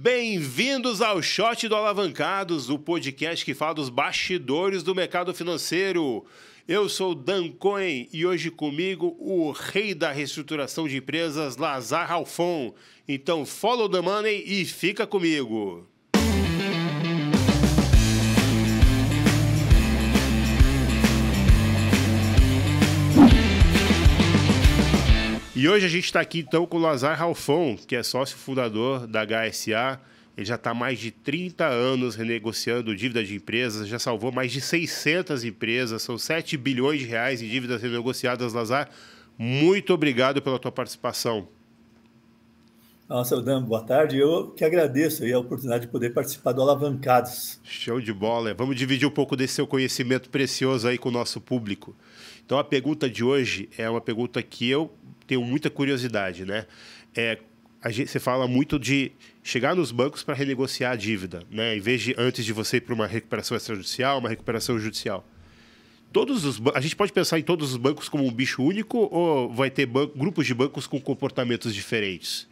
Bem-vindos ao Shot do Alavancados, o podcast que fala dos bastidores do mercado financeiro. Eu sou o Dan Cohen e hoje comigo o rei da reestruturação de empresas, Lazar Halfon. Então, follow the money e fica comigo. E hoje a gente está aqui então com o Lazar Halfon, que é sócio fundador da HSA. Ele já está há mais de 30 anos renegociando dívida de empresas, já salvou mais de 600 empresas, são 7 bilhões de reais em dívidas renegociadas. Lazar, muito obrigado pela tua participação. Nossa, Dan, boa tarde. Eu que agradeço aí a oportunidade de poder participar do Alavancados. Show de bola. Vamos dividir um pouco desse seu conhecimento precioso aí com o nosso público. Então, a pergunta de hoje é uma pergunta que eu tenho muita curiosidade, né? Você fala muito de chegar nos bancos para renegociar a dívida, né? Em vez de antes de você ir para uma recuperação extrajudicial, uma recuperação judicial. A gente pode pensar em todos os bancos como um bicho único ou vai ter grupos de bancos com comportamentos diferentes?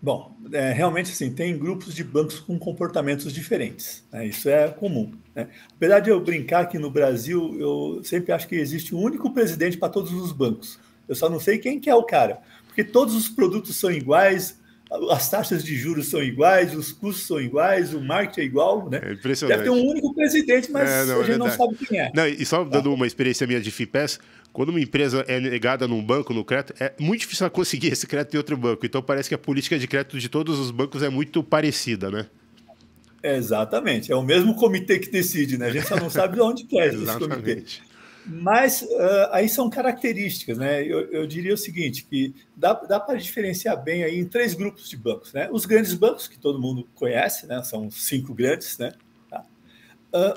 Bom, realmente assim, tem grupos de bancos com comportamentos diferentes, né? Isso é comum, né? Apesar de eu brincar que no Brasil, eu sempre acho que existe um único presidente para todos os bancos. Eu só não sei quem que é o cara, porque todos os produtos são iguais, as taxas de juros são iguais, os custos são iguais, o marketing é igual, né? É impressionante. Deve ter um único presidente, mas a gente não sabe quem é. Não, e só dando uma experiência minha de FIPES, quando uma empresa é negada num banco, no crédito, é muito difícil ela conseguir esse crédito em outro banco. Então parece que a política de crédito de todos os bancos é muito parecida, né? Exatamente. É o mesmo comitê que decide, né? A gente só não sabe de onde que é esse comitê. Mas aí são características, né? Eu diria o seguinte, que dá para diferenciar bem aí em 3 grupos de bancos, né? Os grandes bancos, que todo mundo conhece, né? São 5 grandes, né? Tá?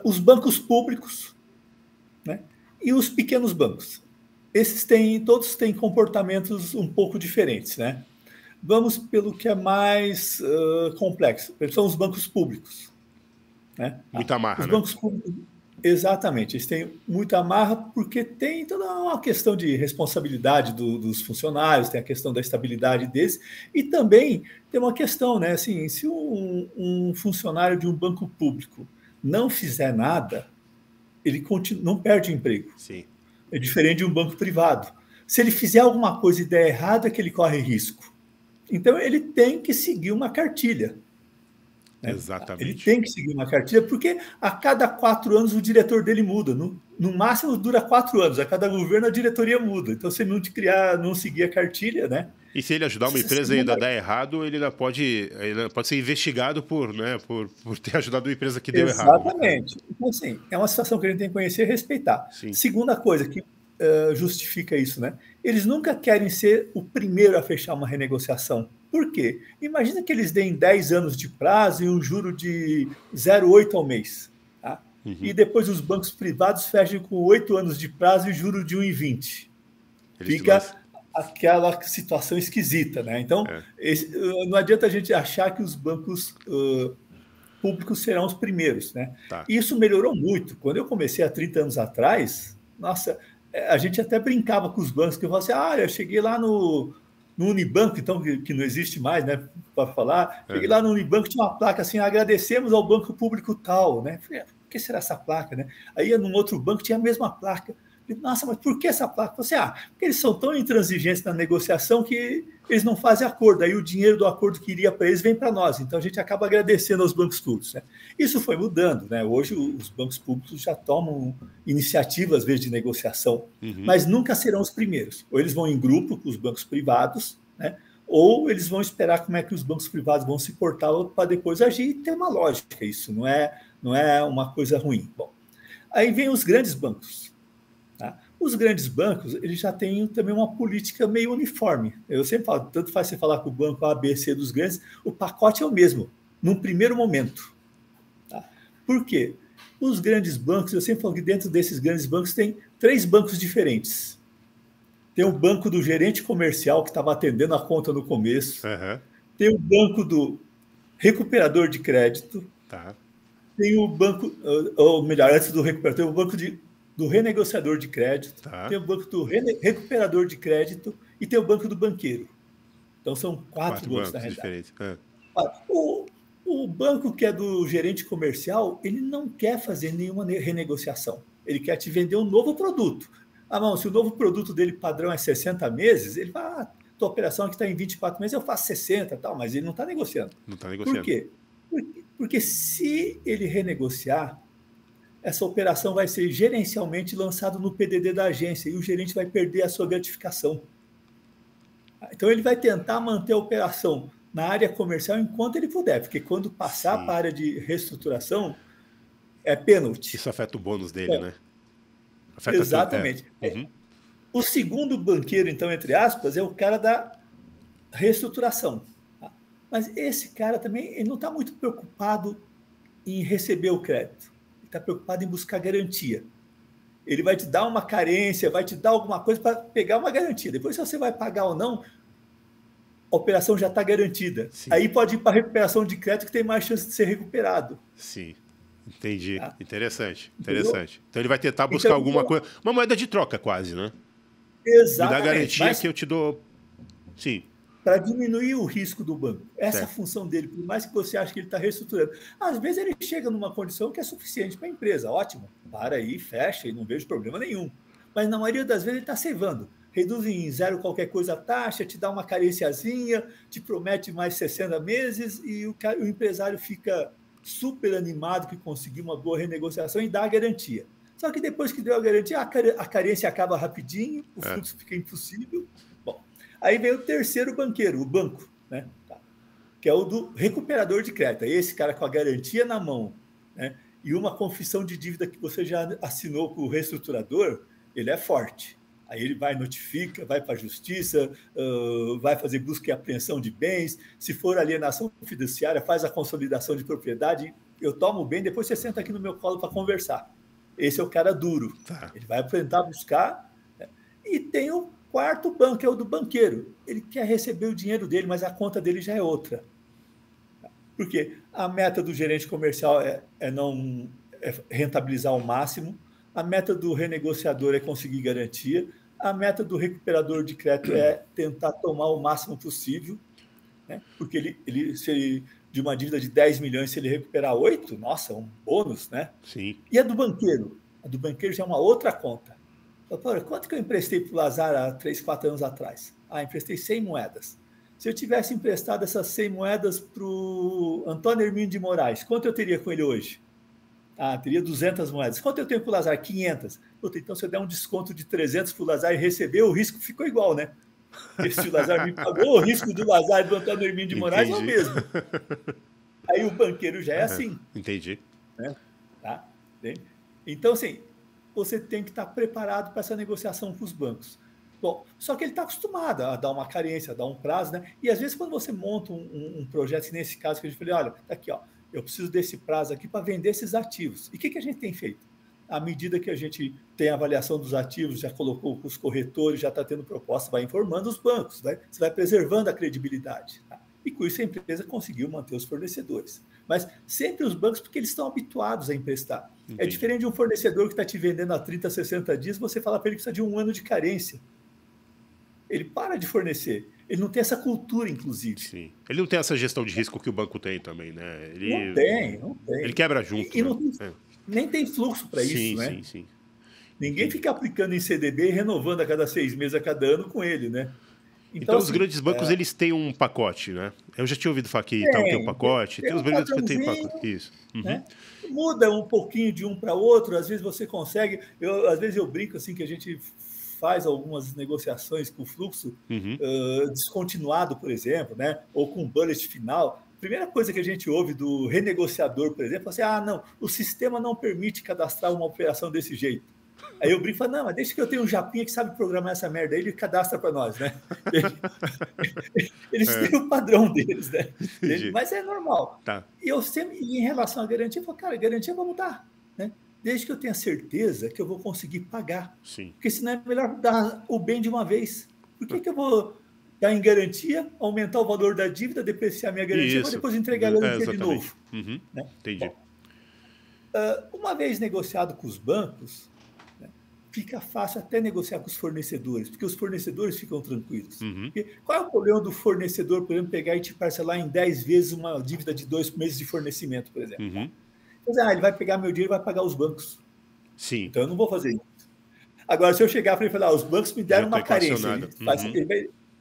Os bancos públicos, né? E os pequenos bancos. Todos têm comportamentos um pouco diferentes, né? Vamos pelo que é mais complexo. São os bancos públicos, né? Muita amarra, os né? bancos públicos, exatamente. Eles têm muita amarra porque tem toda uma questão de responsabilidade dos funcionários, tem a questão da estabilidade deles e também tem uma questão, né? Assim, se um funcionário de um banco público não fizer nada, ele não perde o emprego. Sim. É diferente de um banco privado. Se ele fizer alguma coisa e der errado, é que ele corre risco. Então, ele tem que seguir uma cartilha. Né? Exatamente. Ele tem que seguir uma cartilha, porque a cada 4 anos o diretor dele muda. No máximo, dura 4 anos. A cada governo, a diretoria muda. Então, se ele não seguir a cartilha, né? E se ele ajudar uma empresa e ainda dar errado, ele ainda pode ser investigado por ter ajudado uma empresa que deu errado. Exatamente. Então, assim, é uma situação que a gente tem que conhecer e respeitar. Sim. Segunda coisa que justifica isso, né? Eles nunca querem ser o primeiro a fechar uma renegociação. Por quê? Imagina que eles deem 10 anos de prazo e um juro de 0,8 ao mês. Tá? Uhum. E depois os bancos privados fecham com 8 anos de prazo e juro de 1,20. Fica aquela situação esquisita, né? Então, não adianta a gente achar que os bancos públicos serão os primeiros, né? Tá. Isso melhorou muito. Quando eu comecei há 30 anos atrás, nossa, a gente até brincava com os bancos, que eu falava assim, eu cheguei lá no Unibanco, então, que não existe mais, né, para falar, cheguei lá no Unibanco, tinha uma placa assim, agradecemos ao banco público tal, né? Falei, por que será essa placa, né? Aí ia num outro banco, tinha a mesma placa. Nossa, mas por que essa placa? Você, porque eles são tão intransigentes na negociação que eles não fazem acordo. Aí o dinheiro do acordo que iria para eles vem para nós. Então a gente acaba agradecendo aos bancos públicos, né? Isso foi mudando, né? Hoje os bancos públicos já tomam iniciativas, às vezes, de negociação, mas nunca serão os primeiros. Ou eles vão em grupo com os bancos privados, né? Ou eles vão esperar como é que os bancos privados vão se portar para depois agir. E tem uma lógica isso, não é uma coisa ruim. Bom, aí vem os grandes bancos. Tá? Os grandes bancos, eles já têm também uma política meio uniforme. Eu sempre falo, tanto faz você falar com o banco A, B, C dos grandes, o pacote é o mesmo, num primeiro momento. Tá? Por quê? Os grandes bancos, eu sempre falo que dentro desses grandes bancos tem 3 bancos diferentes. Tem o banco do gerente comercial, que estava atendendo a conta no começo. Uhum. Tem o banco do recuperador de crédito. Tá. Tem o banco, ou melhor, antes do recuperador, tem o banco do renegociador de crédito, tá. Tem o banco do recuperador de crédito e tem o banco do banqueiro. Então, são 4 bancos, na realidade. O banco que é do gerente comercial, ele não quer fazer nenhuma renegociação. Ele quer te vender um novo produto. Ah, não, se o novo produto dele padrão é 60 meses, ele vai, tua operação aqui está em 24 meses, eu faço 60 e tal, mas ele não está negociando. Não está negociando. Por quê? Porque se ele renegociar, essa operação vai ser gerencialmente lançada no PDD da agência e o gerente vai perder a sua gratificação. Então, ele vai tentar manter a operação na área comercial enquanto ele puder, porque quando passar para a área de reestruturação, é pênalti. Isso afeta o bônus dele, né? Afeta exatamente. Uhum. O segundo banqueiro, então, entre aspas, é o cara da reestruturação. Tá? Mas esse cara também ele não está muito preocupado em receber o crédito. Ele está preocupado em buscar garantia. Ele vai te dar uma carência, vai te dar alguma coisa para pegar uma garantia. Depois, se você vai pagar ou não, a operação já está garantida. Sim. Aí pode ir para a recuperação de crédito que tem mais chance de ser recuperado. Sim, entendi. Tá? Interessante. Então ele vai tentar buscar alguma coisa, uma moeda de troca quase, né? Exatamente. Me dá garantia que eu te dou. Sim. Para diminuir o risco do banco. Essa é a função dele, por mais que você ache que ele está reestruturando. Às vezes ele chega numa condição que é suficiente para a empresa. Ótimo, para aí, fecha e não vejo problema nenhum. Mas na maioria das vezes ele está cevando. Reduz em zero qualquer coisa a taxa, te dá uma carenciazinha, te promete mais 60 meses e o empresário fica super animado que conseguiu uma boa renegociação e dá a garantia. Só que depois que deu a garantia, a carência acaba rapidinho, o fluxo fica impossível. Bom, aí vem o terceiro banqueiro, o banco, né? Que é o do recuperador de crédito. Esse cara com a garantia na mão, né? E uma confissão de dívida que você já assinou com o reestruturador, ele é forte. Aí ele vai, notifica, vai para a justiça, vai fazer busca e apreensão de bens. Se for alienação fiduciária, faz a consolidação de propriedade. Eu tomo bem, depois você senta aqui no meu colo para conversar. Esse é o cara duro. Tá. Ele vai tentar buscar. Né? E tem o quarto banco, que é o do banqueiro. Ele quer receber o dinheiro dele, mas a conta dele já é outra. Porque a meta do gerente comercial é rentabilizar ao máximo. A meta do renegociador é conseguir garantia. A meta do recuperador de crédito é tentar tomar o máximo possível. Né? Porque de uma dívida de 10 milhões, se ele recuperar 8, nossa, é um bônus, né? Sim. E a do banqueiro? A do banqueiro já é uma outra conta. Doutora, quanto que eu emprestei para o Lazar há 3, 4 anos atrás? Emprestei 100 moedas. Se eu tivesse emprestado essas 100 moedas para o Antônio Hermínio de Moraes, quanto eu teria com ele hoje? Teria 200 moedas. Quanto eu tenho para o Lazar? 500. Puta, então, se eu der um desconto de 300 para o Lazar e receber, o risco ficou igual, né? Porque se o Lazar me pagou, o risco do Lazar e do Antônio Hermínio de Moraes é o mesmo. Aí o banqueiro já é assim. Entendi. Né? Tá? Então, assim, você tem que estar preparado para essa negociação com os bancos. Bom, só que ele está acostumado a dar uma carência, a dar um prazo, né? E às vezes quando você monta um projeto, nesse caso que a gente falou, olha, tá aqui, ó, eu preciso desse prazo aqui para vender esses ativos. E o que a gente tem feito? À medida que a gente tem a avaliação dos ativos, já colocou com os corretores, já está tendo proposta, vai informando os bancos, né? Você vai preservando a credibilidade. Tá? E com isso a empresa conseguiu manter os fornecedores. Mas sempre os bancos, porque eles estão habituados a emprestar. Entendi. É diferente de um fornecedor que está te vendendo há 30, 60 dias, você fala para ele que precisa de 1 ano de carência. Ele para de fornecer. Ele não tem essa cultura, inclusive. Sim. Ele não tem essa gestão de risco que o banco tem também, né? Não tem. Ele quebra junto. E não tem, nem tem fluxo para isso, né? Sim. Ninguém fica aplicando em CDB e renovando a cada 6 meses, a cada ano com ele, né? Então os grandes bancos, eles têm um pacote, né? Eu já tinha ouvido falar que Itaú tem um pacote. Tem os grandes que têm pacote. Isso. Né? Muda um pouquinho de um para outro. Às vezes você consegue... Às vezes eu brinco assim que a gente faz algumas negociações com fluxo descontinuado, por exemplo, né? Ou com bullet final. Primeira coisa que a gente ouve do renegociador, por exemplo, é assim, não, o sistema não permite cadastrar uma operação desse jeito. Aí eu brinco e falo, não, mas deixa que eu tenho um japinha que sabe programar essa merda aí, ele cadastra para nós, né? Eles têm o padrão deles, né? Mas é normal. Tá. E eu sempre, em relação à garantia, eu falo, cara, garantia vamos dar, né? Desde que eu tenha certeza que eu vou conseguir pagar. Sim. Porque senão é melhor dar o bem de uma vez. Por que eu vou dar em garantia, aumentar o valor da dívida, depreciar minha garantia, para depois entregar a garantia de novo? Né? Entendi. Bom, uma vez negociado com os bancos, né, fica fácil até negociar com os fornecedores, porque os fornecedores ficam tranquilos. Uhum. Porque qual é o problema do fornecedor, por exemplo, pegar e te parcelar em 10 vezes uma dívida de 2 meses de fornecimento, por exemplo? Uhum. Mas, ele vai pegar meu dinheiro e vai pagar os bancos. Sim. Então, eu não vou fazer isso. Agora, se eu chegar para ele e falar, os bancos me deram uma carência,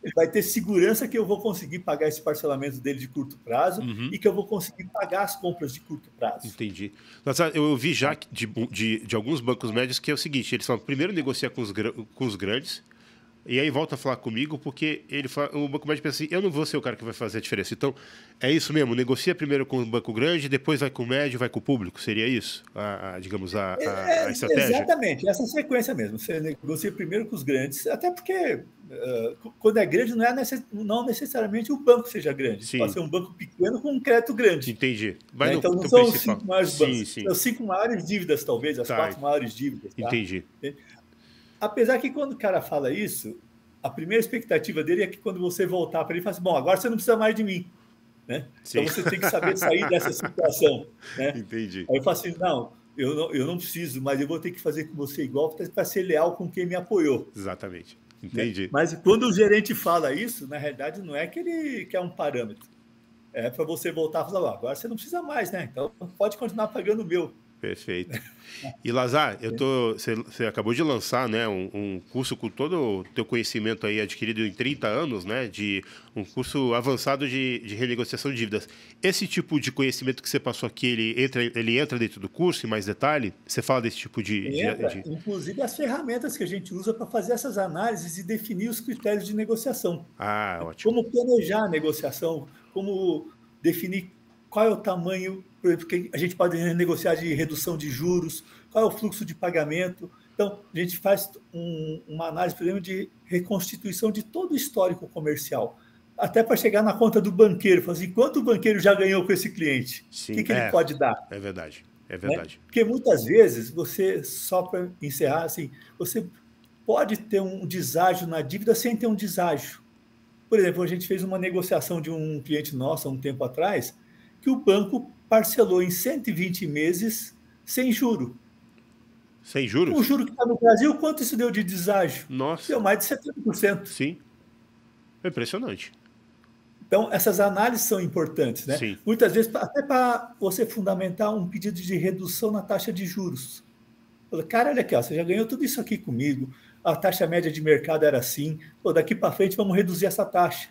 ele vai ter segurança que eu vou conseguir pagar esse parcelamento dele de curto prazo e que eu vou conseguir pagar as compras de curto prazo. Entendi. Nossa, eu vi já de alguns bancos médios que é o seguinte, eles falam, primeiro negocia com os grandes, e aí volta a falar comigo, porque o banco médio pensa assim, eu não vou ser o cara que vai fazer a diferença. Então, é isso mesmo, negocia primeiro com o banco grande, depois vai com o médio, vai com o público, seria isso? Digamos, a estratégia? Exatamente, essa sequência mesmo. Você negocia primeiro com os grandes, até porque quando é grande, não necessariamente o banco seja grande. Sim. Pode ser um banco pequeno com um crédito grande. Entendi. Então, não são os 5 maiores bancos, são as 5 maiores dívidas, talvez, as 4 maiores dívidas. Tá? Entendi. Apesar que quando o cara fala isso, a primeira expectativa dele é que quando você voltar para ele, ele fala assim, bom, agora você não precisa mais de mim. Né? Então você tem que saber sair dessa situação. Né? Entendi. Aí eu falo assim, não, eu não preciso, mas eu vou ter que fazer com você igual para ser leal com quem me apoiou. Exatamente. Entendi. Né? Mas quando o gerente fala isso, na realidade não é que ele quer um parâmetro. É para você voltar e falar, agora você não precisa mais, né? Então pode continuar pagando o meu. Perfeito. E, Lazar, você acabou de lançar, né, um curso com todo o teu conhecimento aí adquirido em 30 anos, né, de um curso avançado de renegociação de dívidas. Esse tipo de conhecimento que você passou aqui, ele entra dentro do curso em mais detalhe? Você fala desse tipo Inclusive as ferramentas que a gente usa para fazer essas análises e definir os critérios de negociação. Ótimo. Como planejar a negociação, como definir qual é o tamanho, por exemplo, que a gente pode negociar de redução de juros, qual é o fluxo de pagamento. Então, a gente faz uma análise, por exemplo, de reconstituição de todo o histórico comercial, até para chegar na conta do banqueiro, falar assim, quanto o banqueiro já ganhou com esse cliente? Sim, o que ele pode dar? É verdade, é Né? verdade. Porque muitas vezes, só para encerrar, assim, você pode ter um deságio na dívida sem ter um deságio. Por exemplo, a gente fez uma negociação de um cliente nosso há um tempo atrás, que o banco parcelou em 120 meses sem juro. Sem juros? O juro que está no Brasil, quanto isso deu de deságio? Nossa. Deu mais de 70%. Sim. É impressionante. Então, essas análises são importantes, né? Sim. Muitas vezes, até para você fundamentar um pedido de redução na taxa de juros. Cara, olha aqui, você já ganhou tudo isso aqui comigo, a taxa média de mercado era assim, daqui para frente vamos reduzir essa taxa.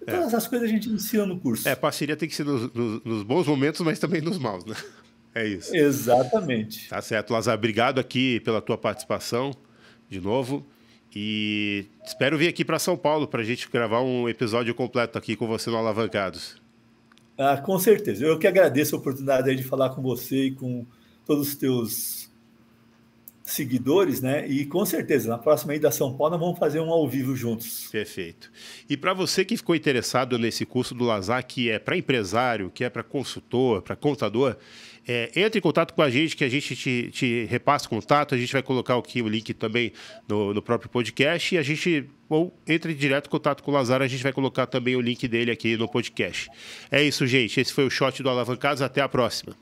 Todas essas coisas a gente ensina no curso. Parceria tem que ser nos bons momentos, mas também nos maus, né? É isso. Exatamente. Tá certo, Lazar. Obrigado aqui pela tua participação, de novo. E espero vir aqui para São Paulo para a gente gravar um episódio completo aqui com você no Alavancados. Com certeza. Eu que agradeço a oportunidade de falar com você e com todos os teus seguidores, né? E com certeza, na próxima ida a São Paulo, nós vamos fazer um ao vivo juntos. Perfeito. E para você que ficou interessado nesse curso do Lazar, que é para empresário, que é para consultor, para contador, entre em contato com a gente, que a gente te repassa o contato, a gente vai colocar aqui o link também no próprio podcast, e ou entre direto em contato com o Lazar, a gente vai colocar também o link dele aqui no podcast. É isso, gente. Esse foi o Shot do Alavancados. Até a próxima.